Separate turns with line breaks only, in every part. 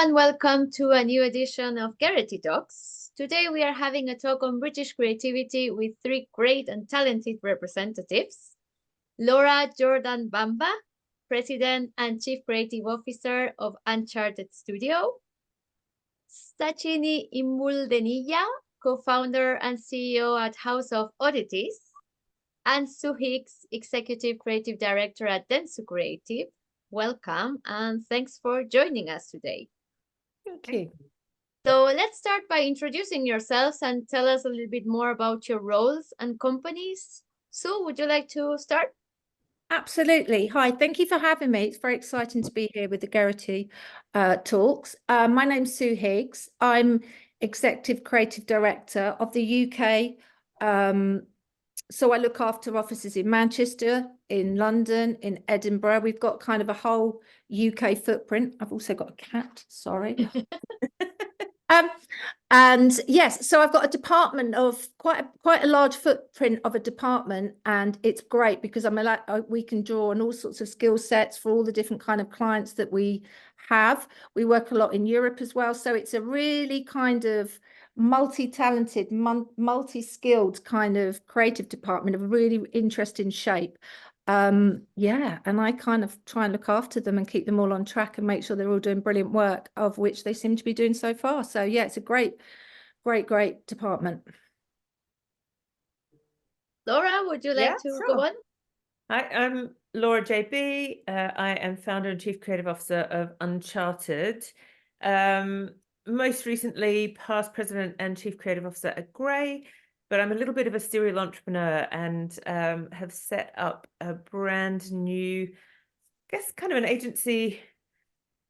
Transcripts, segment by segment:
and welcome to a new edition of Gerety Talks. Today we are having a talk on British creativity with three great and talented representatives. Laura Jordan Bambach, President and Chief Creative Officer of Uncharterd Studio. Sachini Imbuldeniya, Co-founder and CEO at House of Oddities. And Higgs, Executive Creative Director at Dentsu Creative. Welcome and thanks for joining us today.
Thank you.
So let's start by introducing yourselves and tell us a little bit more about your roles and companies. Sue, would you like to start?
Absolutely. Hi, thank you for having me. It's very exciting to be here with the Gerety Talks. My name's Sue Higgs. I'm Executive Creative Director of the UK. So I look after offices in Manchester, in London, in Edinburgh. We've got kind of a whole UK footprint. I've also got a cat, sorry. And yes, so I've got a department of quite a large footprint of a department, and it's great because we can draw on all sorts of skill sets for all the different kind of clients that we have. We work a lot in Europe as well, so it's a really kind of multi-talented, multi-skilled kind of creative department of a really interesting shape. Yeah, and I kind of try and look after them and keep them all on track and make sure they're all doing brilliant work, of which they seem to be doing so far. So yeah, it's a great department.
Laura, would you like to go on?
Hi, I'm Laura JB. I am founder and chief creative officer of Uncharterd. Most recently, past president and chief creative officer at Grey. But I'm a little bit of a serial entrepreneur and have set up a brand new, I guess, kind of an agency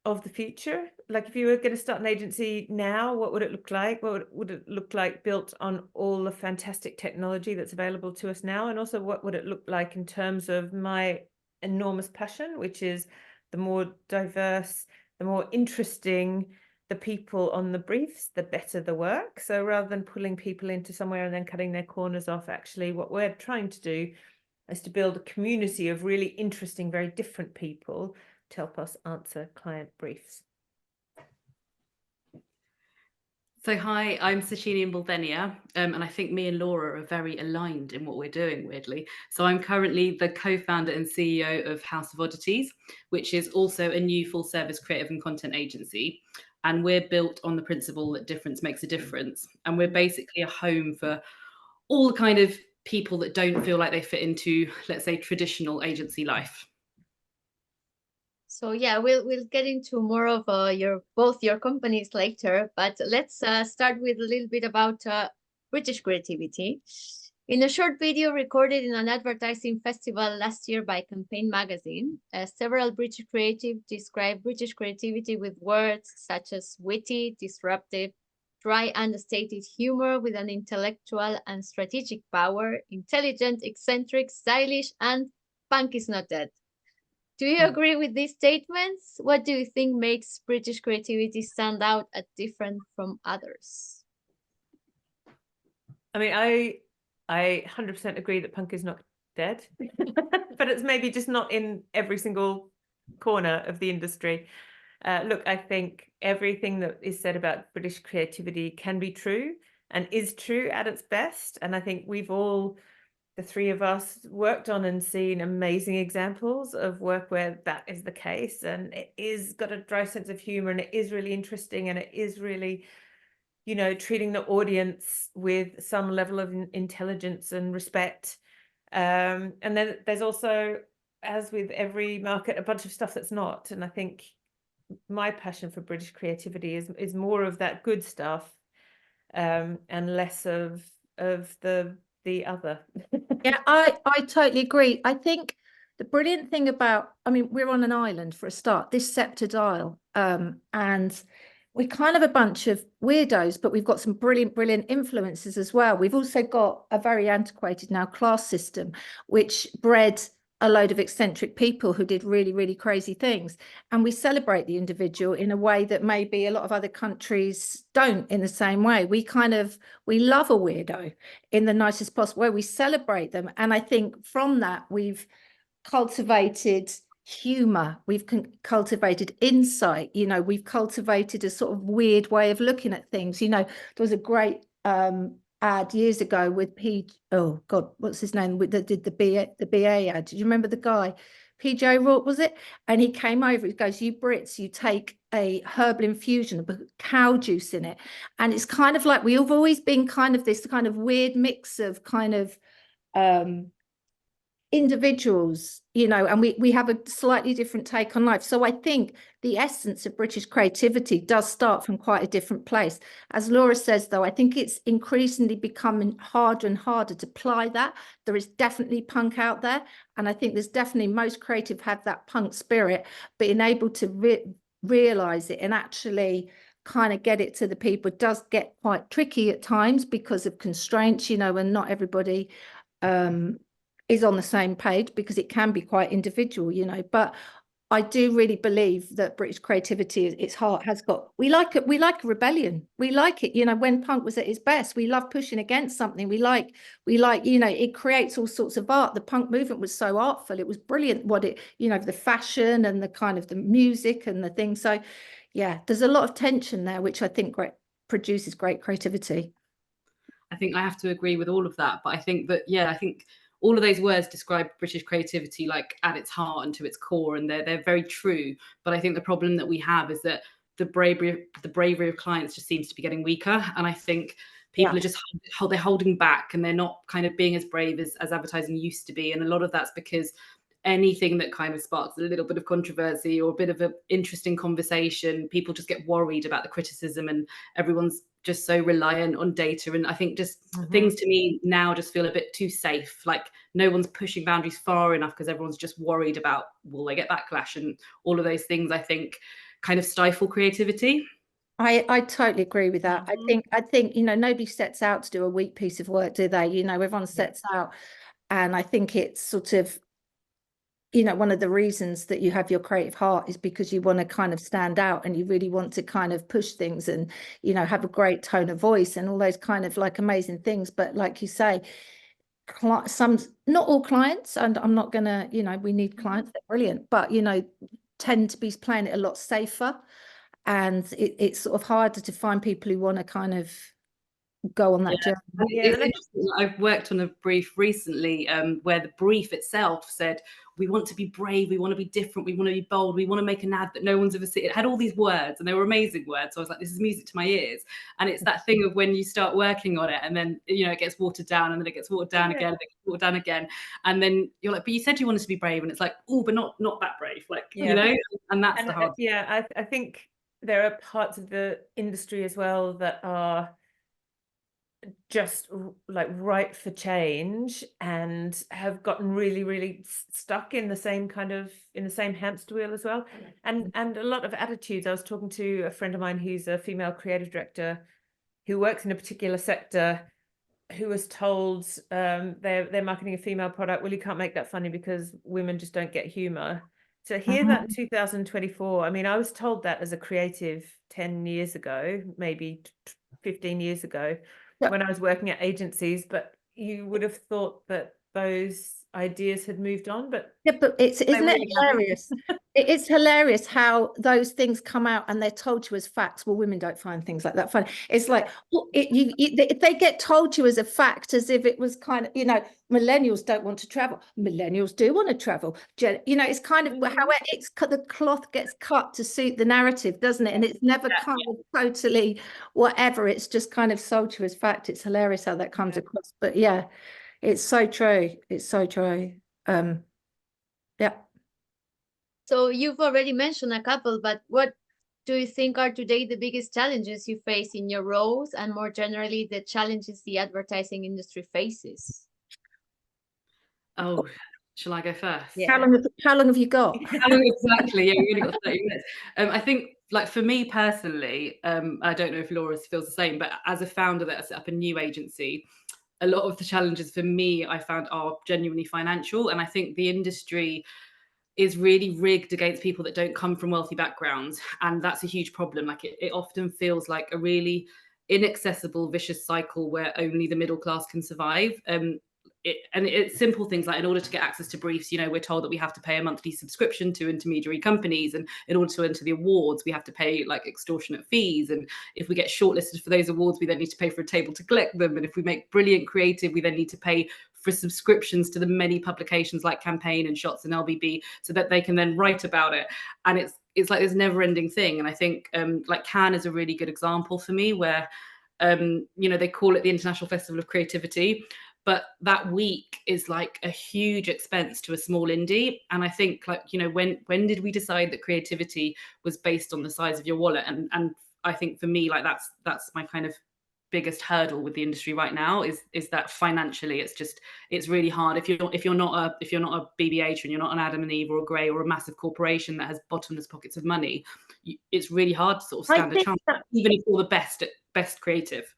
of the future. Like if you were going to start an agency now, what would it look like? What would it look like built on all the fantastic technology that's available to us now? And also what would it look like in terms of my enormous passion, which is the more diverse, the more interesting the people on the briefs, the better the work. So rather than pulling people into somewhere and then cutting their corners off, actually what we're trying to do is to build a community of really interesting, very different people to help us answer client briefs.
So hi, I'm Sachini Imbuldeniya, and I think me and Laura are very aligned in what we're doing, weirdly. So I'm currently the co-founder and CEO of House of Oddities, which is also a new full-service creative and content agency. And we're built on the principle that difference makes a difference. And we're basically a home for all the kind of people that don't feel like they fit into, let's say, traditional agency life.
So yeah, we'll get into more of both your companies later, but let's start with a little bit about British creativity. In a short video recorded in an advertising festival last year by Campaign magazine, several British creatives describe British creativity with words such as witty, disruptive, dry, understated humor with an intellectual and strategic power, intelligent, eccentric, stylish, and punk is not dead. Do you agree with these statements? What do you think makes British creativity stand out as different from others?
I mean, I 100% agree that punk is not dead, but it's maybe just not in every single corner of the industry. Look, I think everything that is said about British creativity can be true and is true at its best. And I think we've all, the three of us, worked on and seen amazing examples of work where that is the case. And it is got a dry sense of humor and it is really interesting and it is really, you know, treating the audience with some level of intelligence and respect. And then there's also, as with every market, a bunch of stuff that's not. And I think my passion for British creativity is more of that good stuff and less of the other.
Yeah, I totally agree. I think the brilliant thing about, I mean, we're on an island for a start, this sceptred isle, and we're kind of a bunch of weirdos, but we've got some brilliant influences as well. We've also got a very antiquated now class system, which bred a load of eccentric people who did really crazy things. And we celebrate the individual in a way that maybe a lot of other countries don't in the same way. We love a weirdo in the nicest possible way. We celebrate them. And I think from that, we've cultivated humor, we've cultivated insight, you know, we've cultivated a sort of weird way of looking at things. You know, there was a great ad years ago with oh God, what's his name, that did the BA ad. Do you remember the guy? PJ O'Rourke, was it? And he came over, he goes, you Brits, you take a herbal infusion, a cow juice in it. And it's kind of like, we've always been kind of this kind of weird mix of kind of individuals, you know, and we have a slightly different take on life. So I think the essence of British creativity does start from quite a different place. As Laura says, though, I think it's increasingly becoming harder and harder to apply that. There is definitely punk out there, and I think there's definitely, most creative have that punk spirit, but being able to realize it and actually kind of get it to the people does get quite tricky at times because of constraints, you know, and not everybody is on the same page, because it can be quite individual, you know. But I do really believe that British creativity, its heart has got, we like it, we like rebellion, we like it, you know. When punk was at its best, we love pushing against something, we like, you know, it creates all sorts of art. The punk movement was so artful, it was brilliant what it, you know, the fashion and the kind of the music and the thing. So yeah, there's a lot of tension there, which I think produces great creativity.
I think I have to agree with all of that, but I think that, yeah, I think all of those words describe British creativity like at its heart and to its core, and they're very true. But I think the problem that we have is that the bravery of clients just seems to be getting weaker, and I think people are just they're holding back, and they're not kind of being as brave as advertising used to be. And a lot of that's because anything that kind of sparks a little bit of controversy or a bit of an interesting conversation, people just get worried about the criticism, and everyone's just so reliant on data. And I think just things to me now just feel a bit too safe. Like no one's pushing boundaries far enough because everyone's just worried about, will they get backlash? And all of those things, I think, kind of stifle creativity.
I totally agree with that. I think, you know, nobody sets out to do a weak piece of work, do they? You know, everyone sets out. And I think it's sort of, you know, one of the reasons that you have your creative heart is because you want to kind of stand out, and you really want to kind of push things and, you know, have a great tone of voice and all those kind of like amazing things. But like you say, not all clients, and I'm not gonna, you know, we need clients, they're brilliant, but, you know, tend to be playing it a lot safer, and it's sort of harder to find people who want to kind of go on that journey.
It's interesting. I've worked on a brief recently where the brief itself said, we want to be brave, we want to be different, we want to be bold, we want to make an ad that no one's ever seen. It had all these words, and they were amazing words. So I was like, this is music to my ears. And it's that thing of when you start working on it, and then, you know, it gets watered down, and then it gets watered down again, and it gets watered down again. And then you're like, but you said you wanted to be brave. And it's like, oh, but not that brave. Like, you know, and that's the hard.
Yeah, I think there are parts of the industry as well that are just like ripe for change and have gotten really stuck in the same hamster wheel as well, and a lot of attitudes. I was talking to a friend of mine who's a female creative director who works in a particular sector, who was told they're marketing a female product. Well, you can't make that funny because women just don't get humor. To hear that in 2024, I mean, I was told that as a creative 10 years ago, maybe 15 years ago, when I was working at agencies, but you would have thought that those ideas had moved on. But
yeah, but isn't it hilarious? It's hilarious how those things come out and they're told to you as facts. Well, women don't find things like that funny. It's like, well, if they get told to you as a fact, as if it was kind of, you know, millennials don't want to travel. Millennials do want to travel. You know, it's kind of how it's the cloth gets cut to suit the narrative, doesn't it? And it's never kind of totally whatever. It's just kind of sold to you as fact. It's hilarious how that comes across. But yeah, it's so true. It's so true. Yeah.
So you've already mentioned a couple, but what do you think are today the biggest challenges you face in your roles, and more generally the challenges the advertising industry faces?
Oh, shall I go first?
Yeah. How long have you got?
Exactly. Yeah, we only got 30 minutes. I think, like, for me personally, I don't know if Laura feels the same, but as a founder that set up a new agency, a lot of the challenges for me, I found, are genuinely financial. And I think the industry is really rigged against people that don't come from wealthy backgrounds. And that's a huge problem. Like it often feels like a really inaccessible, vicious cycle where only the middle class can survive. it's simple things like, in order to get access to briefs, you know, we're told that we have to pay a monthly subscription to intermediary companies, and in order to enter the awards we have to pay like extortionate fees, and if we get shortlisted for those awards we then need to pay for a table to collect them, and if we make brilliant creative we then need to pay for subscriptions to the many publications like Campaign and Shots and LBB so that they can then write about it. And it's like this never-ending thing. And I think like Cannes is a really good example for me, where you know, they call it the International Festival of Creativity, but that week is like a huge expense to a small indie. And I think, like, you know, when did we decide that creativity was based on the size of your wallet? And I think for me, like that's my kind of biggest hurdle with the industry right now, is that financially it's really hard. If you're not a BBH and you're not an Adam and Eve or a Grey or a massive corporation that has bottomless pockets of money, it's really hard to sort of stand a chance, even if you're the best creative.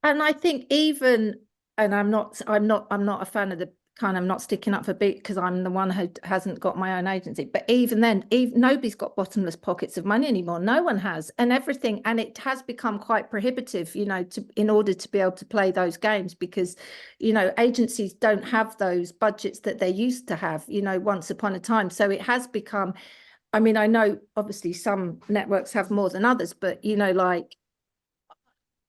And I think even, and I'm not a fan of the kind of not sticking up for big, because I'm the one who hasn't got my own agency, but even then, nobody's got bottomless pockets of money anymore. No one has, and everything, and it has become quite prohibitive, you know, in order to be able to play those games, because, you know, agencies don't have those budgets that they used to have, you know, once upon a time. So it has become, I mean, I know obviously some networks have more than others, but, you know, like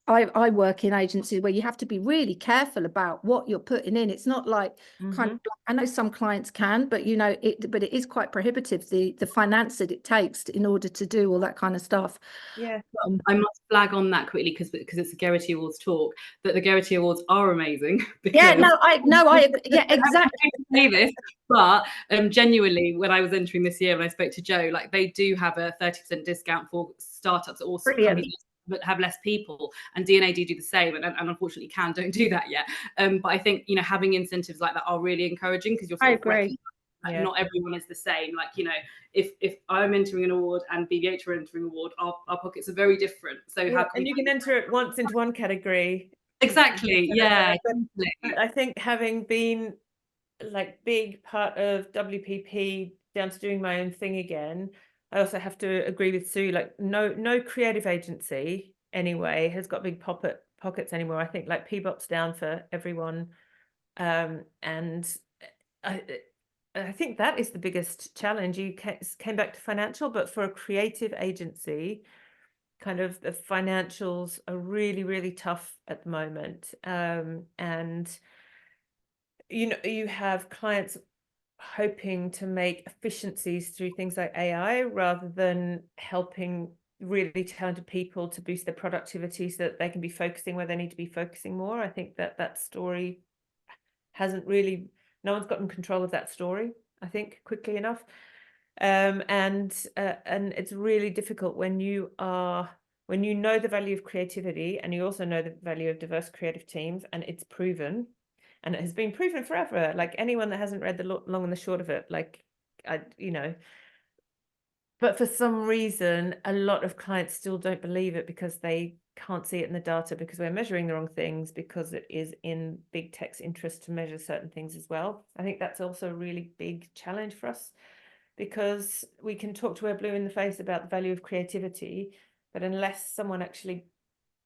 I work in agencies where you have to be really careful about what you're putting in. It's not like kind of, I know some clients can, but you know, but it is quite prohibitive, the finance that it takes in order to do all that kind of stuff.
Yeah.
I must flag on that quickly because it's a Gerety Awards talk, that the Gerety Awards are amazing.
Yeah, yeah, exactly.
Say this, but genuinely, when I was entering this year and I spoke to Joe, like they do have a 30% discount for startups or companies that have less people, and DNA do the same, and unfortunately Cannes don't do that yet. But I think, you know, having incentives like that are really encouraging, because you're sort of recognizing that not everyone is the same. Like, you know, if I'm entering an award and BBH are entering an award, our pockets are very different. So how can
you can enter it once into one category.
Exactly. Yeah.
But I think having been like big part of WPP down to doing my own thing again, I also have to agree with Sue, like no creative agency anyway has got big pockets anymore. I think like Peabot's down for everyone, and I think that is the biggest challenge. You came back to financial, but for a creative agency, kind of the financials are really, really tough at the moment. And you know, you have clients hoping to make efficiencies through things like AI rather than helping really talented people to boost their productivity so that they can be focusing where they need to be focusing more. I think that story hasn't really, no one's gotten control of that story, I think, quickly enough. And it's really difficult when you know the value of creativity and you also know the value of diverse creative teams, and it's proven. And it has been proven forever. Like anyone that hasn't read the long and the short of it, like, you know, but for some reason, a lot of clients still don't believe it because they can't see it in the data, because we're measuring the wrong things, because it is in big tech's interest to measure certain things as well. I think that's also a really big challenge for us, because we can talk to We're Blue in the face about the value of creativity, but unless someone actually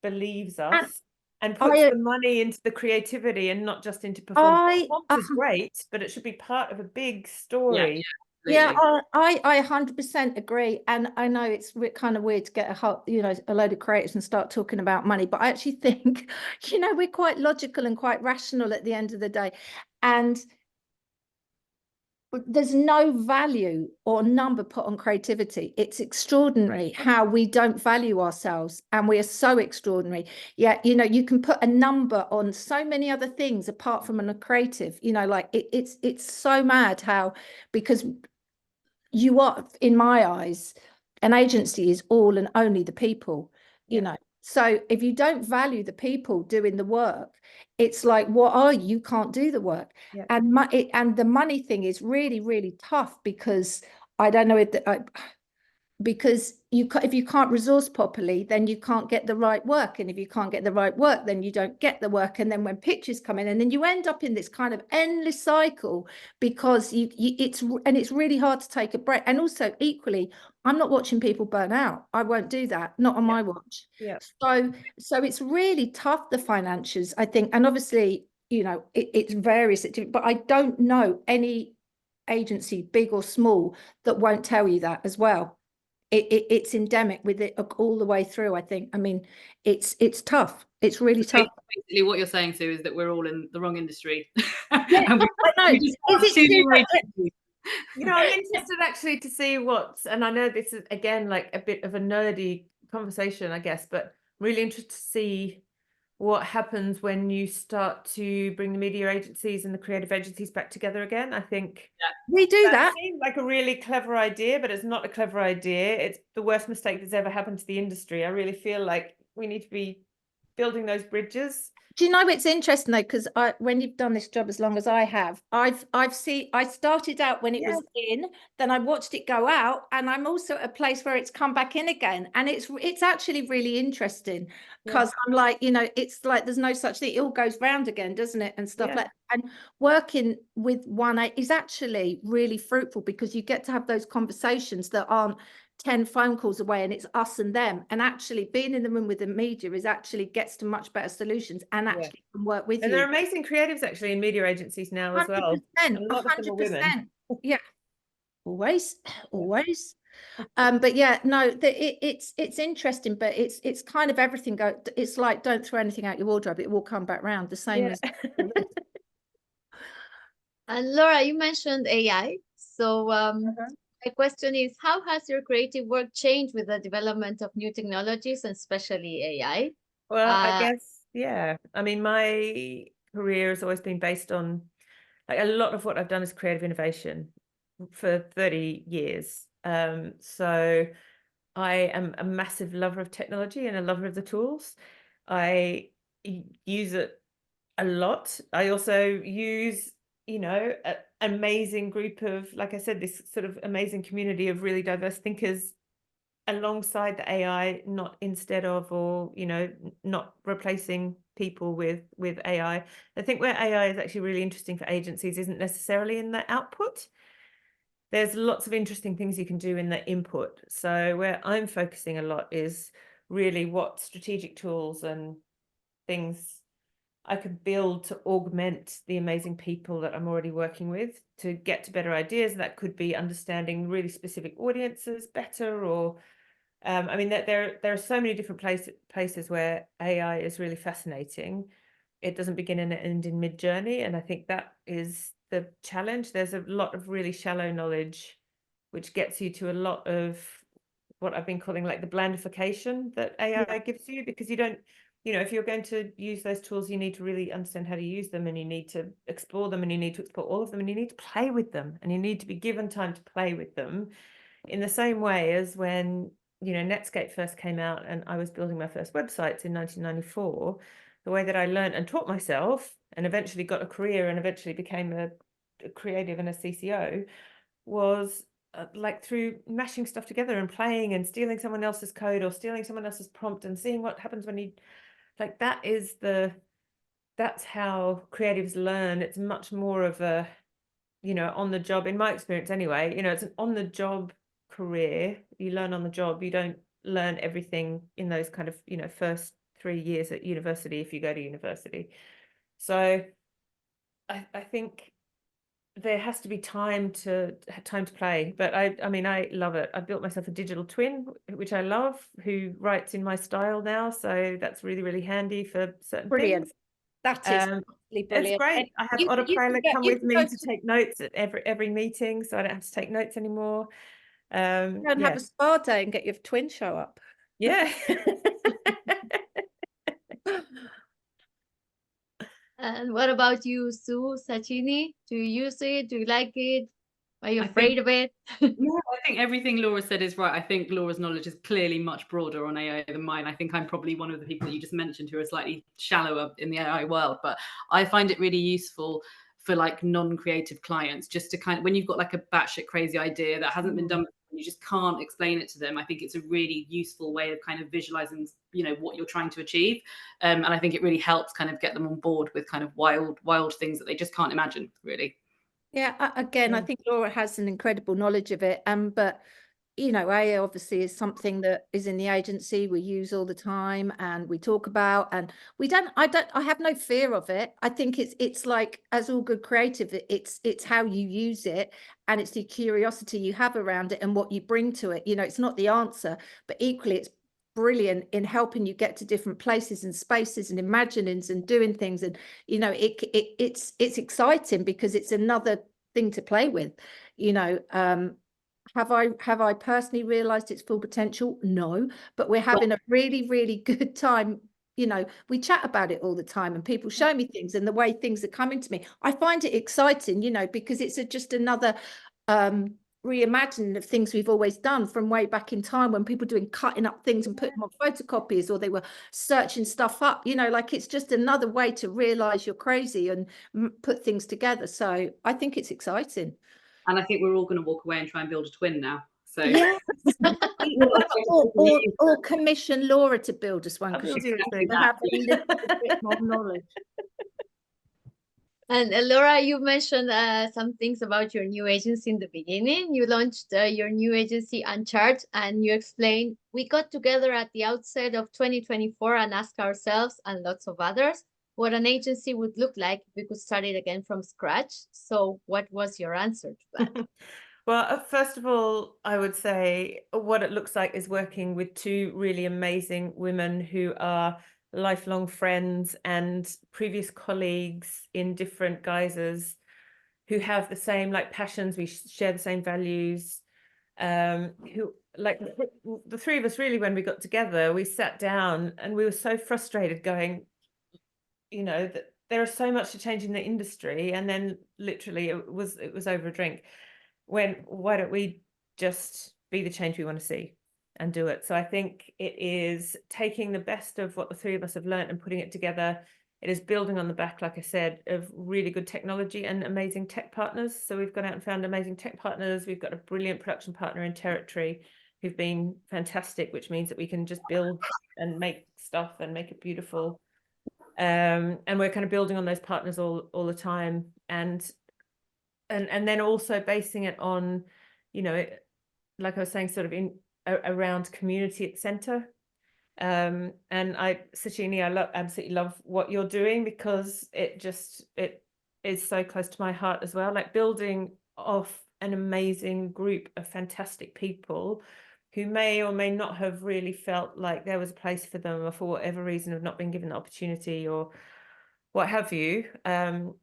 believes us and puts the money into the creativity and not just into performance. Performance is great, but it should be part of a big story.
Yeah, I 100% agree. And I know it's kind of weird to get a load of creators and start talking about money, but I actually think, you know, we're quite logical and quite rational at the end of the day. And there's no value or number put on creativity. It's extraordinary how we don't value ourselves, and we are so extraordinary. Yeah, you know, you can put a number on so many other things apart from a creative, you know, like it's so mad how, because you are, in my eyes, an agency is all and only the people, you know. So if you don't value the people doing the work, it's like, what are you? You can't do the work. And and the money thing is really, really tough, because I don't know because if you can't resource properly, then you can't get the right work, and if you can't get the right work, then you don't get the work, and then when pitches come in, and then you end up in this kind of endless cycle, because it's really hard to take a break. And also equally, I'm not watching people burn out. I won't do that, not on my watch. So it's really tough, the financials, I think. And obviously you know, it's various, but I don't know any agency, big or small, that won't tell you that as well. It's endemic with it all the way through, I think. I mean, it's tough. It's really tough.
Basically, what you're saying, Sue, is that we're all in the wrong industry.
Yeah,
And
I know.
You know, I'm interested actually to see what's, and I know this is again like a bit of a nerdy conversation, I guess, but really interested to see what happens when you start to bring the media agencies and the creative agencies back together again. I think
we do that.
Seems like a really clever idea, but it's not a clever idea. It's the worst mistake that's ever happened to the industry. I really feel like we need to be building those bridges.
Do you know it's interesting though, because when you've done this job as long as I have, I started out when it was in, then I watched it go out, and I'm also at a place where it's come back in again, and it's actually really interesting, because I'm like, you know, it's like there's no such thing, it all goes round again, doesn't it, and stuff like that. And working with one is actually really fruitful, because you get to have those conversations that aren't 10 phone calls away and it's us and them, and actually being in the room with the media is actually gets to much better solutions, and actually can work with
and
you.
there are amazing creatives actually in media agencies now as well.
100%,
a lot of them are women.
Yeah, always. But yeah, no, it's interesting, but it's kind of everything it's like, don't throw anything out your wardrobe, it will come back round, the same as
And Laura, you mentioned AI. So my question is, how has your creative work changed with the development of new technologies, and especially AI?
Well, I guess, yeah. I mean, my career has always been based on, like, a lot of what I've done is creative innovation for 30 years. So I am a massive lover of technology and a lover of the tools. I use it a lot. I also use, you know, an amazing group of, like I said, this sort of amazing community of really diverse thinkers alongside the AI, not instead of, or, you know, not replacing people with AI. I think where AI is actually really interesting for agencies isn't necessarily in the output. There's lots of interesting things you can do in the input. So where I'm focusing a lot is really what strategic tools and things I could build to augment the amazing people that I'm already working with to get to better ideas. That could be understanding really specific audiences better, or I mean, there are so many different places where AI is really fascinating. It doesn't begin and end in mid-journey, and I think that is the challenge. There's a lot of really shallow knowledge, which gets you to a lot of what I've been calling like the blandification that AI gives you, because you don't, you know, if you're going to use those tools, you need to really understand how to use them, and you need to explore them, and you need to explore all of them, and you need to play with them, and you need to be given time to play with them, in the same way as when, you know, Netscape first came out and I was building my first websites in 1994, the way that I learned and taught myself and eventually got a career and eventually became a creative and a CCO was like through mashing stuff together and playing and stealing someone else's code or stealing someone else's prompt and seeing what happens when you, like, that's how creatives learn. It's much more of a, you know, on the job, in my experience anyway, you know, it's an on the job career. You learn on the job. You don't learn everything in those kind of, you know, first 3 years at university, if you go to university. So I think there has to be time to play, but I mean, I love it. I built myself a digital twin, which I love, who writes in my style now, so that's really, really handy for certain things.
That is brilliant.
It's great. I have Autopilot come with me to take notes at every meeting, so I don't have to take notes anymore.
Go and have a spa day and get your twin show up.
Yeah.
And what about you, Sue, Sachini? Do you use it? Do you like it? Are you afraid of it?
No, I think everything Laura said is right. I think Laura's knowledge is clearly much broader on AI than mine. I think I'm probably one of the people that you just mentioned who are slightly shallower in the AI world, but I find it really useful for like non-creative clients, just to kind of, when you've got like a batshit crazy idea that hasn't been done, you just can't explain it to them. I think it's a really useful way of kind of visualizing, you know, what you're trying to achieve. And I think it really helps kind of get them on board with kind of wild things that they just can't imagine, really.
Yeah, again, I think Laura has an incredible knowledge of it. But you know, AI obviously is something that is in the agency we use all the time and we talk about, and I have no fear of it. I think it's like, as all good creative, it's how you use it, and it's the curiosity you have around it and what you bring to it. You know, it's not the answer, but equally it's brilliant in helping you get to different places and spaces and imaginings and doing things. And, you know, it's exciting because it's another thing to play with, you know. Have I personally realized its full potential? No, but we're having a really, really good time. You know, we chat about it all the time and people show me things and the way things are coming to me. I find it exciting, you know, because it's just another reimagining of things we've always done from way back in time, when people doing cutting up things and putting them on photocopiers, or they were searching stuff up, you know, like it's just another way to realize you're crazy and put things together. So I think it's exciting.
And I think we're all going to walk away and try and build a twin now. So
yes. or commission Laura to build us one, because she's going to have a little bit more knowledge.
And Laura, you mentioned some things about your new agency in the beginning. You launched your new agency, Uncharterd, and you explained, we got together at the outset of 2024 and asked ourselves and lots of others what an agency would look like if we could start it again from scratch. So what was your answer to that?
Well, first of all, I would say what it looks like is working with two really amazing women who are lifelong friends and previous colleagues in different guises, who have the same like passions. We share the same values. Who, like, the three of us, really, when we got together, we sat down and we were so frustrated, going, you know, that there is so much to change in the industry, and then literally it was over a drink. Why don't we just be the change we want to see and do it? So I think it is taking the best of what the three of us have learned and putting it together. It is building on the back, like I said, of really good technology and amazing tech partners. So we've gone out and found amazing tech partners. We've got a brilliant production partner in Territory who've been fantastic, which means that we can just build and make stuff and make it beautiful. And we're kind of building on those partners all the time, and then also basing it on, you know, like I was saying, sort of in around community at center. And Sachini, I absolutely love what you're doing, because it is so close to my heart as well, like building off an amazing group of fantastic people who may or may not have really felt like there was a place for them, or for whatever reason have not been given the opportunity or what have you, and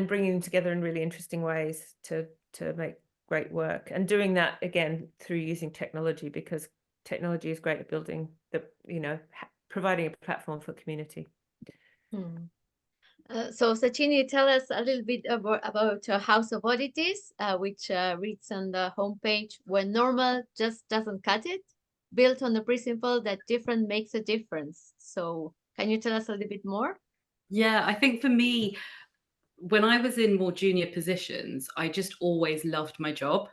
bringing them together in really interesting ways to make great work, and doing that again through using technology, because technology is great at building the, you know, providing a platform for community.
So Sachini, tell us a little bit about House of Oddities, which reads on the homepage, when normal just doesn't cut it, built on the principle that different makes a difference. So can you tell us a little bit more?
Yeah, I think for me, when I was in more junior positions, I just always loved my job.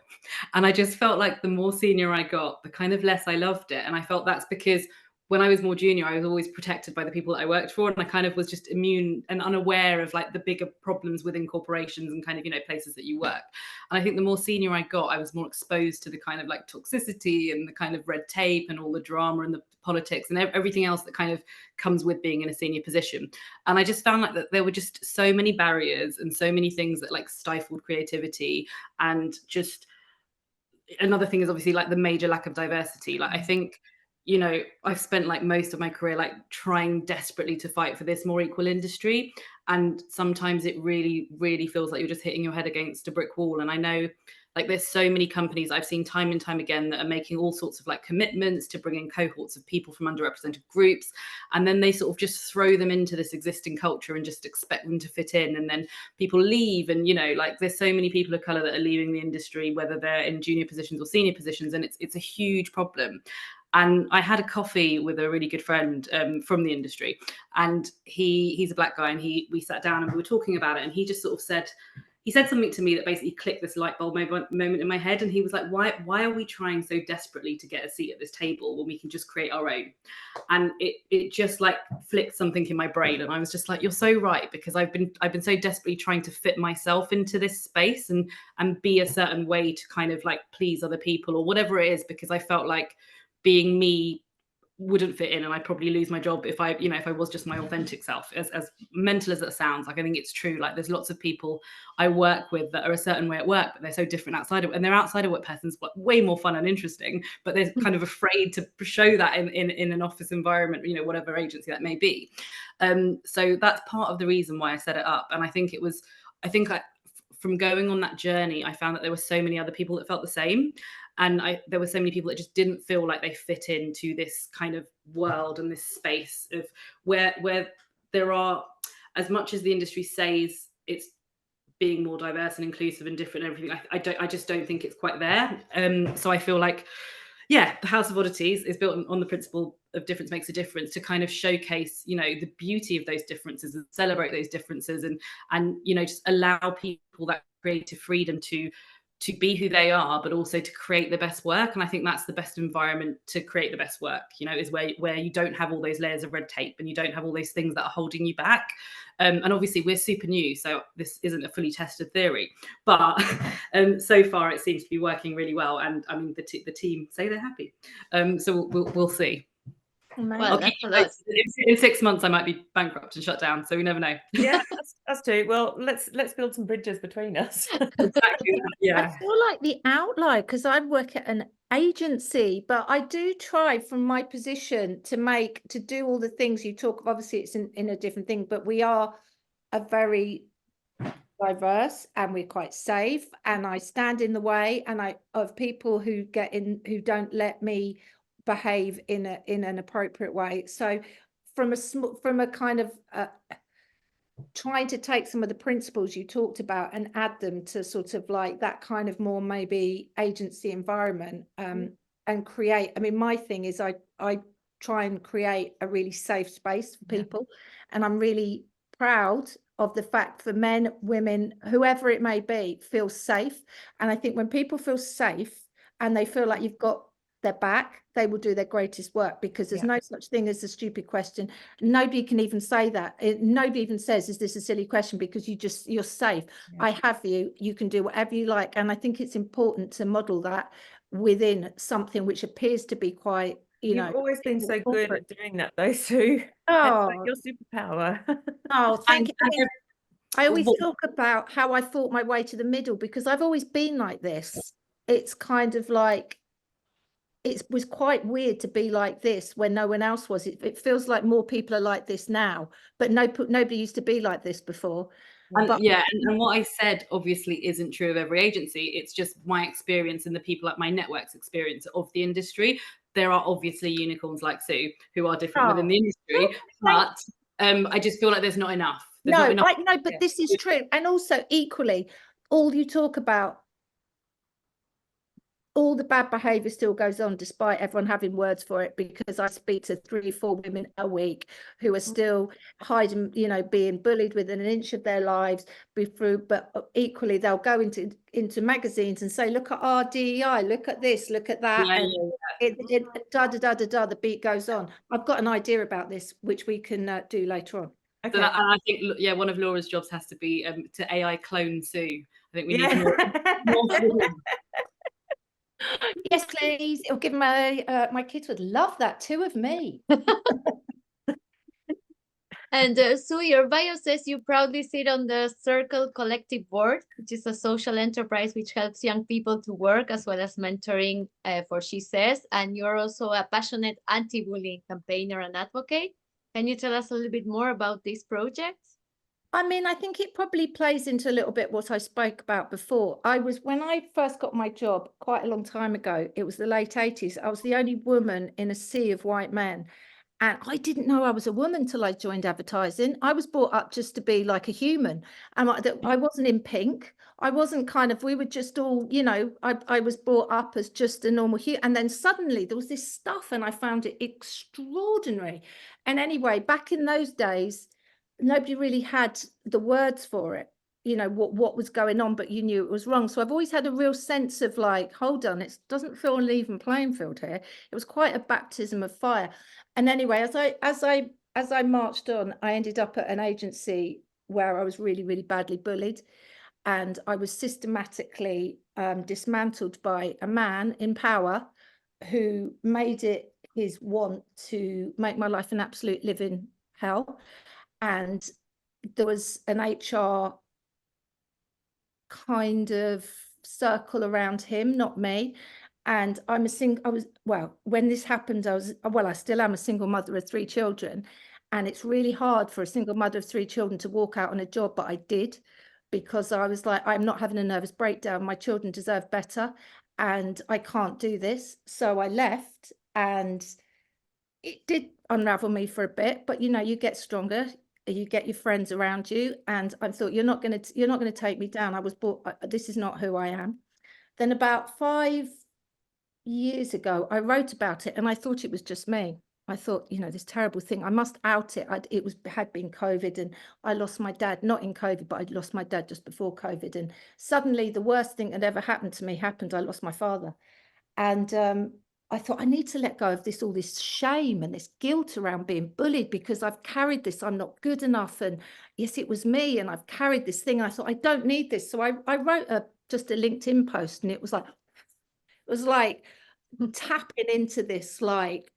And I just felt like the more senior I got, the kind of less I loved it. And I felt that's because when I was more junior, I was always protected by the people that I worked for. And I kind of was just immune and unaware of like the bigger problems within corporations and kind of, you know, places that you work. And I think the more senior I got, I was more exposed to the kind of like toxicity and the kind of red tape and all the drama and the politics and everything else that kind of comes with being in a senior position. And I just found like that there were just so many barriers and so many things that like stifled creativity. And just another thing is obviously like the major lack of diversity. Like I think, you know, I've spent like most of my career like trying desperately to fight for this more equal industry. And sometimes it really, really feels like you're just hitting your head against a brick wall. And I know like there's so many companies I've seen time and time again that are making all sorts of like commitments to bring in cohorts of people from underrepresented groups. And then they sort of just throw them into this existing culture and just expect them to fit in. And then people leave. And, you know, like there's so many people of color that are leaving the industry, whether they're in junior positions or senior positions. And it's a huge problem. And I had a coffee with a really good friend from the industry, and he's a black guy, and we sat down and we were talking about it, and he just sort of said, he said something to me that basically clicked this light bulb moment in my head. And he was like, why are we trying so desperately to get a seat at this table when we can just create our own? And it just like flicked something in my brain. And I was just like, you're so right, because I've been so desperately trying to fit myself into this space and be a certain way to kind of like please other people or whatever it is, because I felt like being me wouldn't fit in, and I'd probably lose my job if I was just my authentic self. As mental as it sounds, like I think it's true. Like there's lots of people I work with that are a certain way at work, but they're so different outside of, and their outside of work person's way more fun and interesting, but they're kind of afraid to show that in an office environment, whatever agency that may be. So that's part of the reason why I set it up. And I think from going on that journey, I found that there were so many other people that felt the same. And there were so many people that just didn't feel like they fit into this kind of world and this space of where there are, as much as the industry says it's being more diverse and inclusive and different and everything, I just don't think it's quite there. So I feel like, yeah, the House of Oddities is built on the principle of difference makes a difference, to kind of showcase, the beauty of those differences and celebrate those differences and just allow people that creative freedom to be who they are, but also to create the best work. And I think that's the best environment to create the best work, is where you don't have all those layers of red tape and you don't have all those things that are holding you back. And obviously we're super new, so this isn't a fully tested theory, but so far it seems to be working really well. And I mean, the team say they're happy. So we'll see.
Well, that's a lot.
In 6 months I might be bankrupt and shut down, so we never know.
Yeah, that's true. Well, let's build some bridges between us.
Exactly. Yeah.
I feel like the outlier because I work at an agency, but I do try from my position to do all the things you talk of. Obviously it's in a different thing, but we are a very diverse and we're quite safe, and I stand in the way of people who don't let me behave in an appropriate way. So from a kind of trying to take some of the principles you talked about and add them to sort of like that kind of more maybe agency environment, and create, I mean, my thing is I try and create a really safe space for people, and I'm really proud of the fact for men, women, whoever it may be, feel safe. And I think when people feel safe and they feel like you've got their back, they will do their greatest work, because there's no such thing as a stupid question. Nobody can even say that. Nobody even says, is this a silly question? Because you're safe. I have you can do whatever you like. And I think it's important to model that within something which appears to be quite,
You've always been so good at doing that, though, Sue.
Oh,
That's like your superpower.
oh, thank you. I always talk about how I fought my way to the middle, because I've always been like this. It's kind of like, it was quite weird to be like this when no one else was. It feels like more people are like this now, but nobody used to be like this before.
And what I said obviously isn't true of every agency. It's just my experience and the people at my network's experience of the industry. There are obviously unicorns like Sue who are different within the industry, but I just feel like there's not enough.
But this is true. And also equally, all you talk about, all the bad behavior still goes on despite everyone having words for it, because I speak to 3-4 women a week who are still hiding, being bullied within an inch of their lives, but equally they'll go into magazines and say, look at our DEI, look at this, look at that, the beat goes on. I've got an idea about this which we can do later on.
Okay. So I think one of Laura's jobs has to be to AI clone Sue. I think we need more
Yes, please. It'll give my kids would love that too of me.
And Sue, your bio says you proudly sit on the Circle Collective Board, which is a social enterprise which helps young people to work as well as mentoring for She Says. And you're also a passionate anti-bullying campaigner and advocate. Can you tell us a little bit more about this project?
I mean, I think it probably plays into a little bit what I spoke about before. When I first got my job quite a long time ago, it was the late 80s. I was the only woman in a sea of white men. And I didn't know I was a woman till I joined advertising. I was brought up just to be like a human. And I wasn't in pink. I wasn't we were just all, I was brought up as just a normal human. And then suddenly there was this stuff and I found it extraordinary. And anyway, back in those days, nobody really had the words for it. you know, what was going on, but you knew it was wrong. So I've always had a real sense of like, hold on, it doesn't feel an even playing field here. It was quite a baptism of fire. And anyway, as I marched on, I ended up at an agency where I was really, really badly bullied. And I was systematically dismantled by a man in power who made it his want to make my life an absolute living hell. And there was an HR kind of circle around him, not me. And I when this happened, I still am a single mother of 3 children. And it's really hard for a single mother of 3 children to walk out on a job, but I did, because I was like, I'm not having a nervous breakdown. My children deserve better, and I can't do this. So I left, and it did unravel me for a bit, but you know, you get stronger, you get your friends around you, and I thought, you're not going to take me down. I was bought, this is not who I am. Then about 5 years ago, I wrote about it, and I thought it was just me. I thought, you know, this terrible thing, I must out it. Had been COVID, and I lost my dad, not in COVID, but I'd lost my dad just before COVID. And suddenly the worst thing that ever happened to me happened. I lost my father. And I thought, I need to let go of all this shame and this guilt around being bullied, because I've carried this, I'm not good enough. And yes, it was me, and I've carried this thing. I thought, I don't need this. So I wrote just a LinkedIn post, and it was like tapping into this like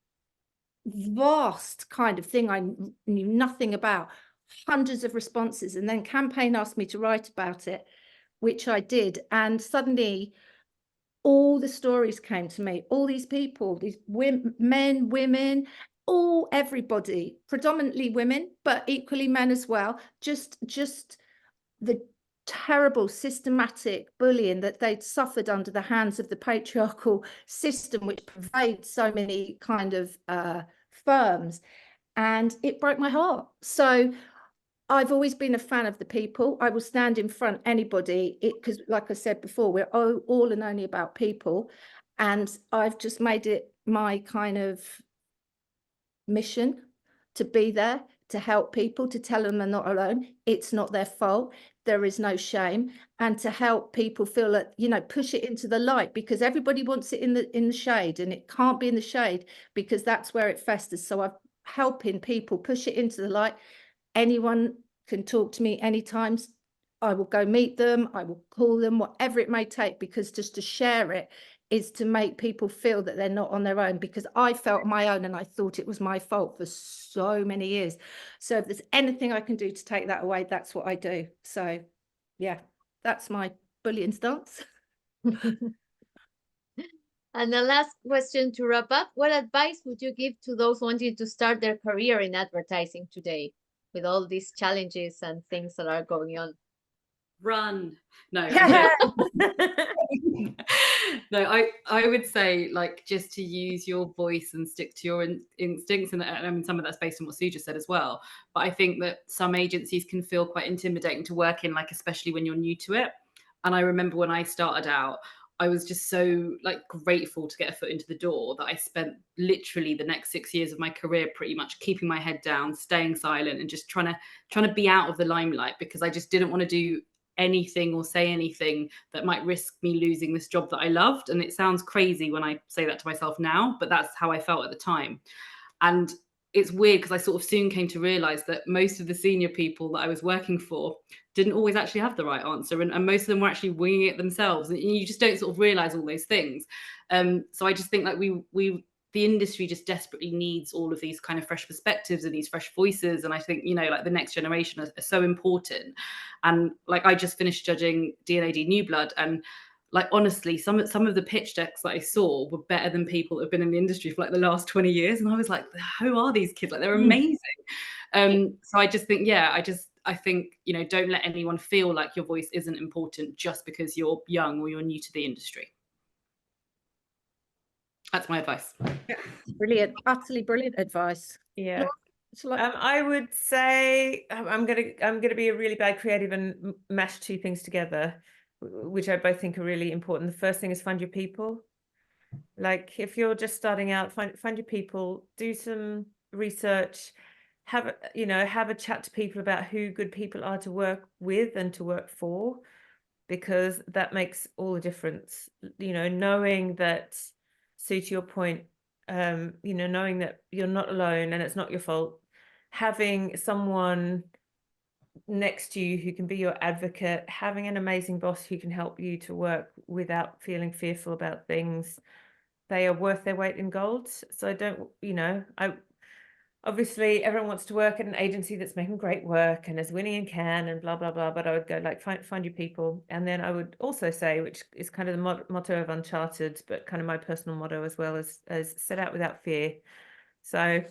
vast kind of thing I knew nothing about. Hundreds of responses, and then Campaign asked me to write about it, which I did. And suddenly all the stories came to me, all these people, these men, women, everybody, predominantly women, but equally men as well. Just the terrible systematic bullying that they'd suffered under the hands of the patriarchal system, which pervades so many kind of firms. And it broke my heart. So I've always been a fan of the people. I will stand in front anybody, because like I said before, we're all and only about people. And I've just made it my kind of mission to be there, to help people, to tell them they're not alone. It's not their fault. There is no shame. And to help people feel that, you know, push it into the light, because everybody wants it in the shade, and it can't be in the shade because that's where it festers. So I'm helping people push it into the light. Anyone can talk to me anytime. I will go meet them. I will call them, whatever it may take, because just to share it is to make people feel that they're not on their own, because I felt my own and I thought it was my fault for so many years. So if there's anything I can do to take that away, that's what I do. So yeah, that's my bullying stance.
And the last question to wrap up, what advice would you give to those wanting to start their career in advertising today, with all these challenges and things that are going on?
Run. No, no, I would say, like, just to use your voice and stick to your instincts. And I mean, some of that's based on what Sue just said as well. But I think that some agencies can feel quite intimidating to work in, like, especially when you're new to it. And I remember when I started out, I was just so like grateful to get a foot into the door that I spent literally the next 6 years of my career pretty much keeping my head down, staying silent, and just trying to be out of the limelight, because I just didn't want to do anything or say anything that might risk me losing this job that I loved. And it sounds crazy when I say that to myself now, but that's how I felt at the time. And it's weird because I sort of soon came to realize that most of the senior people that I was working for didn't always actually have the right answer. And most of them were actually winging it themselves. And you just don't sort of realize all those things. So I just think like the industry just desperately needs all of these kind of fresh perspectives and these fresh voices. And I think, you know, like the next generation are so important. And like, I just finished judging D&AD New Blood, and like, honestly, some of the pitch decks that I saw were better than people that have been in the industry for like the last 20 years. And I was like, who are these kids? Like, they're amazing. So I just think, I think, you know, don't let anyone feel like your voice isn't important just because you're young or you're new to the industry. That's my advice.
Brilliant, utterly brilliant advice.
Yeah.
Like...
I would say I'm gonna be a really bad creative and mash two things together, which I both think are really important. The first thing is find your people. Like, if you're just starting out, find your people, do some research, have a chat to people about who good people are to work with and to work for, because that makes all the difference. Knowing that, Sue, to your point, knowing that you're not alone and it's not your fault, having someone next to you who can be your advocate, having an amazing boss who can help you to work without feeling fearful about things, they are worth their weight in gold. So obviously everyone wants to work at an agency that's making great work and is winning and can and blah blah blah, but I would go like find your people. And then I would also say, which is kind of the motto of Uncharterd, but kind of my personal motto as well, as set out without fear. So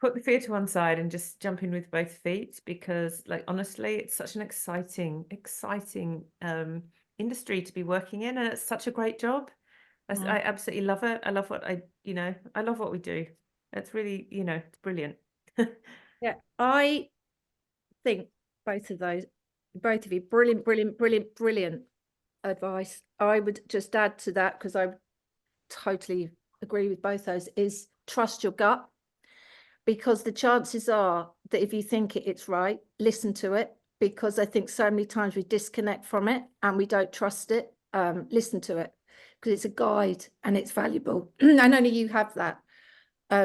put the fear to one side and just jump in with both feet, because like honestly, it's such an exciting industry to be working in, and it's such a great job. I absolutely love it. I love what I love what we do. It's really, it's brilliant.
Yeah, I think both of you, brilliant advice. I would just add to that, because I totally agree with both those, is trust your gut, because the chances are that if you think it's right, listen to it, because I think so many times we disconnect from it and we don't trust it. Listen to it, because it's a guide and it's valuable, and only you have that.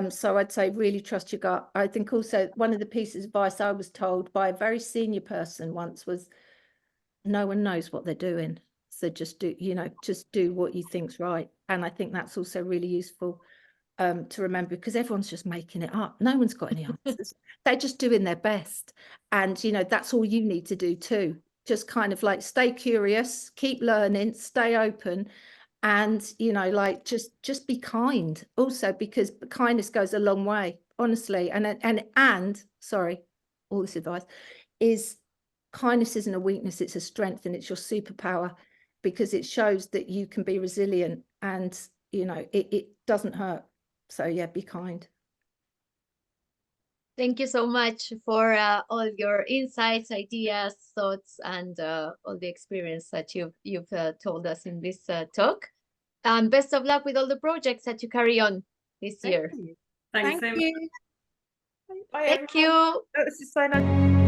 So I'd say really trust your gut. I think also one of the pieces of advice I was told by a very senior person once was, no one knows what they're doing, so just do what you think's right. And I think that's also really useful to remember, because everyone's just making it up. No one's got any answers. They're just doing their best, and that's all you need to do too. Just kind of like stay curious, keep learning, stay open. And just be kind also, because kindness goes a long way, honestly. And sorry, all this advice is, kindness isn't a weakness, it's a strength, and it's your superpower, because it shows that you can be resilient, and it doesn't hurt. So yeah, be kind.
Thank you so much for all your insights, ideas, thoughts, and all the experience that you've told us in this talk. And best of luck with all the projects that you carry on this year.
Thanks so much.
Bye,
Thank
everyone.
you.
That was just so nice.